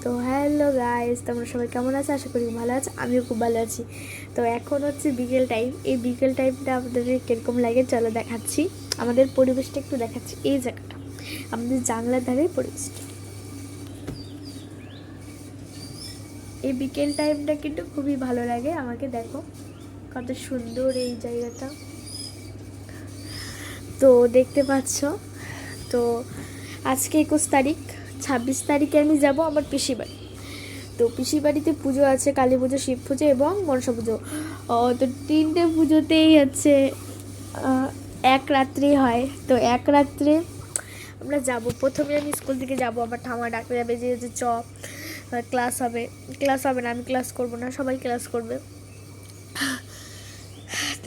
তো hello guys, তোমরা সবাই কেমন আছো? আশা করি ভালো আছো, আমিও খুব ভালো আছি। তো এখন হচ্ছে বিকেল টাইম। এই বিকেল টাইমটা আমাদের কীরকম লাগে চলো দেখাচ্ছি। আমাদের পরিবেশটা একটু দেখাচ্ছি। এই জায়গাটা আমাদের জানলার ধারে পরিবেশটা, এই বিকেল টাইমটা কিন্তু খুবই ভালো লাগে আমাকে। দেখো কত সুন্দর এই জায়গাটা, তো দেখতে পাচ্ছ। তো আজকে 21 তারিখ, 26 তারিখে আমি যাব আমার পিসির বাড়ি। তো পিসির বাড়িতে পুজো আছে, কালী পুজো, শিব পুজো এবং মনসা পুজো। তো তিনটে পুজোতেই হচ্ছে এক রাত্রি হয়। তো এক রাত্রে আমরা যাব। প্রথমে আমি স্কুল থেকে যাব, আমার ঠামা ডাকতে যাবে যে যে চ ক্লাস হবে। ক্লাস হবে না, আমি ক্লাস করব না, সবাই ক্লাস করবে।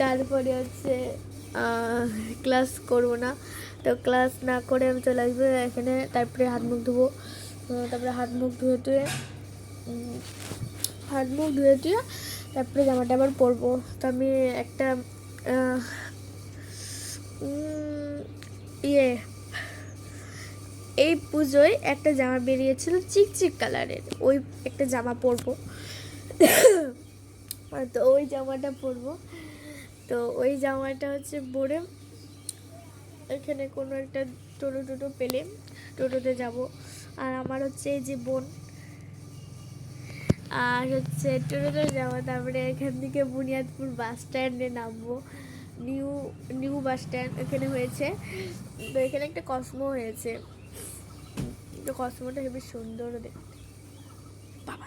তারপরে হচ্ছে ক্লাস করব না, তো ক্লাস না করে আমি চলে আসবো এখানে। তারপরে হাত মুখ ধুবো, তারপরে হাত মুখ ধুয়ে তারপরে জামাটা আবার পরবো। তো আমি একটা এই পুজোয় একটা জামা বেরিয়েছিল চিকচিক কালারের, ওই একটা জামা পরবো। তো ওই জামাটা পরবো। তো ওই জামাটা হচ্ছে পরে এখানে কোনো একটা টোটো পেলে টোটোতে যাব। আর আমার হচ্ছে এই যে বোন, আর হচ্ছে টোটোতে যাবো। তারপরে এখান থেকে বুনিয়াদপুর বাস স্ট্যান্ডে নামবো। নিউ নিউ বাস স্ট্যান্ড এখানে হয়েছে। তো এখানে একটা কসমো হয়েছে, তো কসমোটা হেবি সুন্দর দেখতে। বাবা